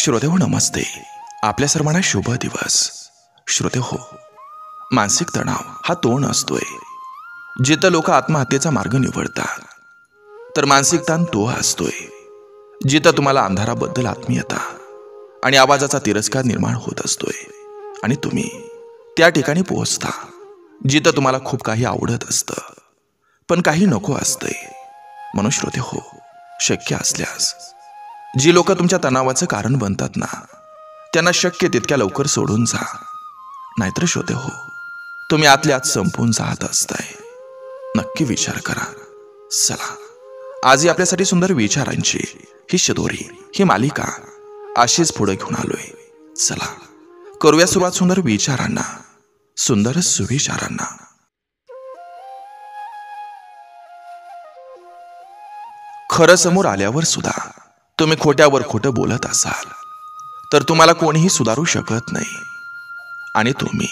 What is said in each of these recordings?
श्रोतेहो नमस्ते. आपल्या सर्वांना शुभ दिवस. श्रोतेहो, मानसिक तणाव हा तोड असतोय जिथं लोक आत्महत्येचा मार्ग निवडतात, तर मानसिक ताण तो असतोय जिथं तुम्हाला अंधाराबद्दल आत्मीयता आणि आवाजाचा तिरस्कार निर्माण होत असतोय आणि तुम्ही त्या ठिकाणी पोहोचता जिथं तुम्हाला खूप काही आवडत असतं पण काही नको असतंय. म्हणून श्रोतेहो, शक्य असल्यास जी लोक तुमच्या तणावाचं कारण बनतात ना, त्यांना शक्य तितक्या लवकर सोडून जा. नाहीतर श्रोतेहो, तुम्ही आतल्या आत संपून जात असताय. नक्की विचार करा. चला, आजही आपल्यासाठी सुंदर विचारांची ही शिदोरी, ही मालिका अशीच पुढे घेऊन आलोय. चला करूया सुरुवात सुंदर विचारांना, सुंदर सुविचारांना. खरं समोर आल्यावर सुद्धा तुम्ही खोट्यावर खोटं बोलत असाल तर तुम्हाला कोणीही सुधारू शकत नाही आणि तुम्ही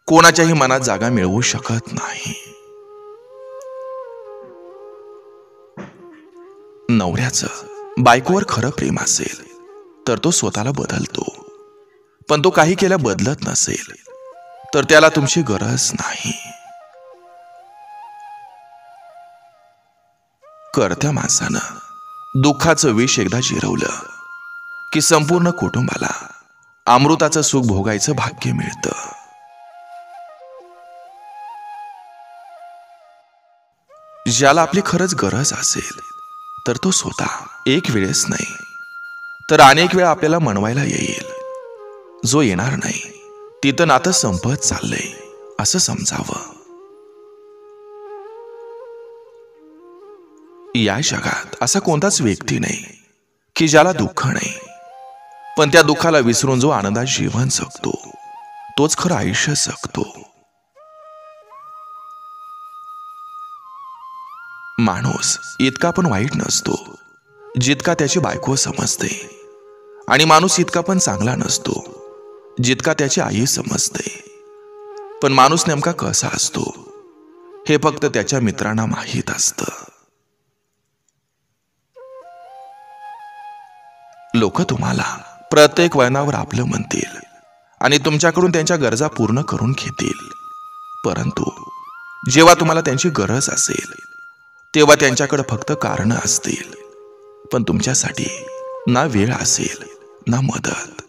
कोणाच्याही मनात जागा मिळवू शकत नाही. नवऱ्याचं बायकोवर खरं प्रेम असेल तर तो स्वतःला बदलतो, पण तो काही केल्या बदलत नसेल तर त्याला तुमची गरज नाही. करत्या माणसानं दुःखाचं विष एकदा जिरवलं की संपूर्ण कुटुंबाला अमृताचं सुख भोगायचं भाग्य मिळतं. ज्याला आपली खरंच गरज असेल तर तो स्वतः एक वेळेस नाही तर अनेक वेळा आपल्याला मनवायला येईल. जो येणार नाही तिथं नातं संपत चाललंय असं समजावं. या जगात असा कोणताच व्यक्ती नाही की ज्याला दुःख नाही, पण त्या दुःखाला विसरून जो आनंदात जीवन जगतो तोच खरं आयुष्य जगतो. माणूस इतका पण वाईट नसतो जितका त्याची बायको समजते, आणि माणूस इतका पण चांगला नसतो जितका त्याची आई समजते. पण माणूस नेमका कसा असतो हे फक्त त्याच्या मित्रांना माहीत असतं. लोक तुम्हाला प्रत्येक वळणावर आपलं म्हणतील आणि तुमच्याकडून त्यांच्या गरजा पूर्ण करून घेतील, परंतु जेव्हा तुम्हाला त्यांची गरज असेल तेव्हा त्यांच्याकडे फक्त कारणं असतील, पण तुमच्यासाठी ना वेळ असेल ना मदत.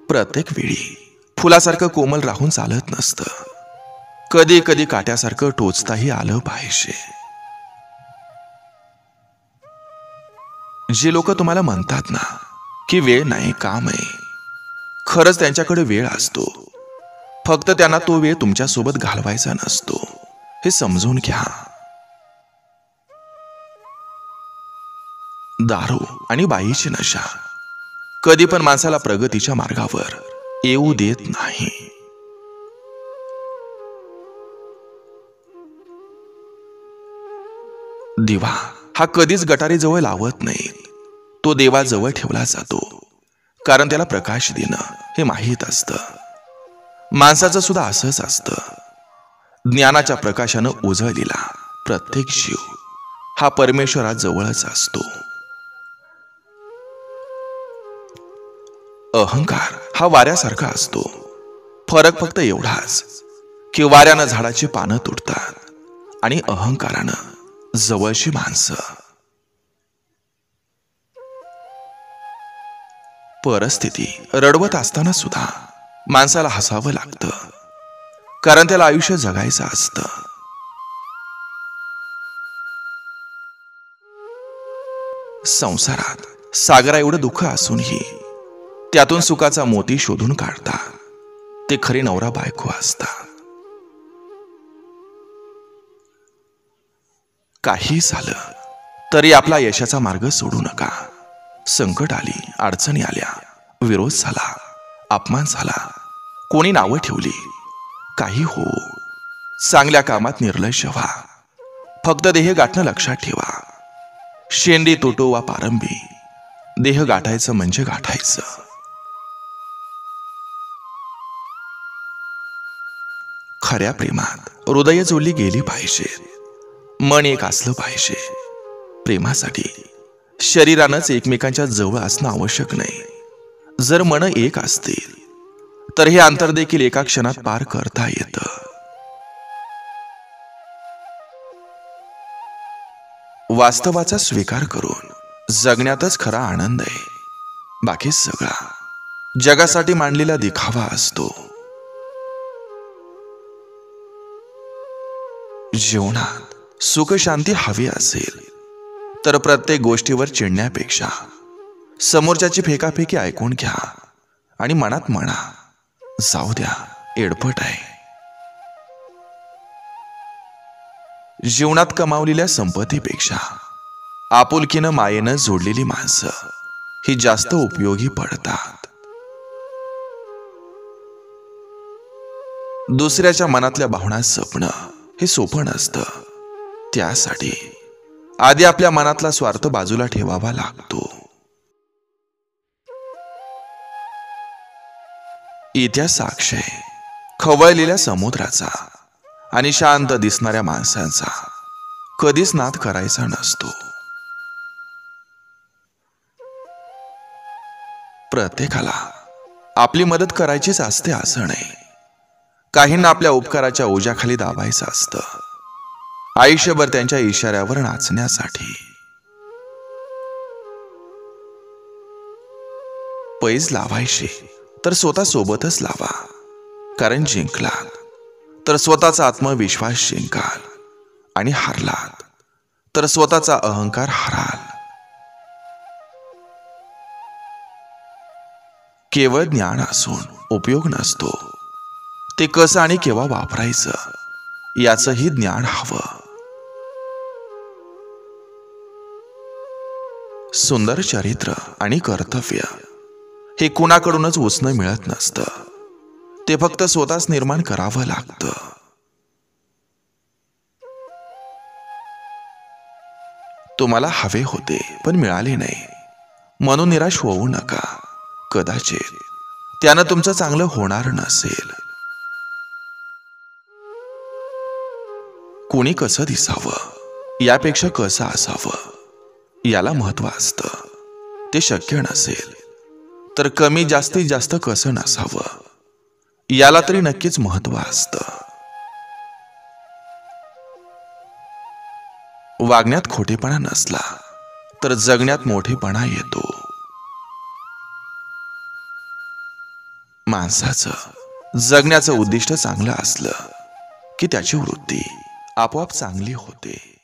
प्रत्येक वेळी फुलासारखं कोमल राहून चालत नसतं. कधी कधी काट्यासारखं टोचताही आलं पाहिजे. जे लोक तुम्हाला म्हणतात ना की वेळ नाही, काम आहे, खरंच त्यांच्याकडे वेळ असतो, फक्त त्यांना तो वेळ तुमच्यासोबत घालवायचा नसतो, हे समजून घ्या. दारू आणि बाईची नशा कधी पण माणसाला प्रगतीच्या मार्गावर येऊ देत नाही. दिवा हा कधीच गटारीजवळ लावत नाही, तो देवाजवळ ठेवला जातो, कारण त्याला प्रकाश देणं हे माहीत असतं. माणसाचं सुद्धा असंच असतं. ज्ञानाच्या प्रकाशानं उजळलेला प्रत्येक जीव हा परमेश्वराजवळच असतो. अहंकार हा वाऱ्यासारखा असतो. फरक फक्त एवढाच की वाऱ्यानं झाडाची पानं तुटतात आणि अहंकारानं जवळची माणसं. परिस्थिती रडवत असताना सुद्धा माणसाला हसावं लागतं, कारण त्याला आयुष्य जगायचं असतं. संसारात सागरा एवढं दुःख असूनही त्यातून सुखाचा मोती शोधून काढतात ते खरे नवरा बायको असतात. काही झालं तरी आपला यशाचा मार्ग सोडू नका. संकट आली, अडचणी आल्या, विरोध झाला, अपमान झाला, कोणी नावं ठेवली, काही हो, चांगल्या कामात निर्लज्ज व्हा. फक्त देह गाठणं लक्षात ठेवा. शेंडी तुटो वा पारंबी, देह गाठायचं म्हणजे गाठायचं. खऱ्या प्रेमात हृदय जोडली गेली पाहिजेत. मन एक असलं पाहिजे. प्रेमासाठी शरीरानंच एकमेकांच्या जवळ असणं आवश्यक नाही. जर मन एक असतील तर हे अंतर देखील एका क्षणात पार करता येतं. वास्तवाचा स्वीकार करून जगण्यातच खरा आनंद आहे. बाकी सगळा जगासाठी मांडलेला दिखावा असतो. जीवनात सुख शांती हवी असेल तर प्रत्येक गोष्टीवर चिडण्यापेक्षा समोरच्याची फेकाफेकी ऐकून घ्या आणि मनात म्हणा, जाऊ द्या, एडपट आहे. जीवनात कमावलेल्या संपत्तीपेक्षा आपुलकीनं मायेनं जोडलेली माणसं ही जास्त उपयोगी पडतात. दुसऱ्याच्या मनातल्या भावना जपणं हे सोपं नसतं. त्यासाठी आधी आपल्या मनातला स्वार्थ बाजूला ठेवावा लागतो. इतिहास साक्ष आहे खवळलेल्या समुद्राचा आणि शांत दिसणाऱ्या माणसांचा कधीच नाद करायचा नसतो. प्रत्येकाला आपली मदत करायचीच असते असं नाही. काहींना आपल्या उपकाराच्या ओझ्याखाली दाबायचं असतं, आयुष्यभर त्यांच्या इशाऱ्यावर नाचण्यासाठी. पैज लावायची तर स्वतः सोबतच लावा, कारण जिंकलात तर स्वतःचा आत्मविश्वास जिंकाल आणि हारलात तर स्वतःचा अहंकार हाराल. केवळ ज्ञान असून उपयोग नसतो, ते कसं आणि केव्हा वापरायचं याचंही ज्ञान हवं. सुंदर चरित्र आणि कर्तव्य हे कुणाकडूनच उसणं मिळत नसतं. ते फक्त स्वतःच निर्माण करावं लागतं. तुम्हाला हवे होते पण मिळाले नाही म्हणून निराश होऊ नका. कदाचित त्यानं तुमचं चांगलं होणार नसेल. कोणी कसं दिसावं यापेक्षा कसं असावं याला महत्व असतं. ते शक्य नसेल तर कमी जास्तीत जास्त कसं नसावं याला तरी नक्कीच महत्व असतं. वागण्यात खोटेपणा नसला तर जगण्यात मोठेपणा येतो. माणसाचं जगण्याचं उद्दिष्ट चांगलं असलं की त्याची वृत्ती आपोआप चांगली होते.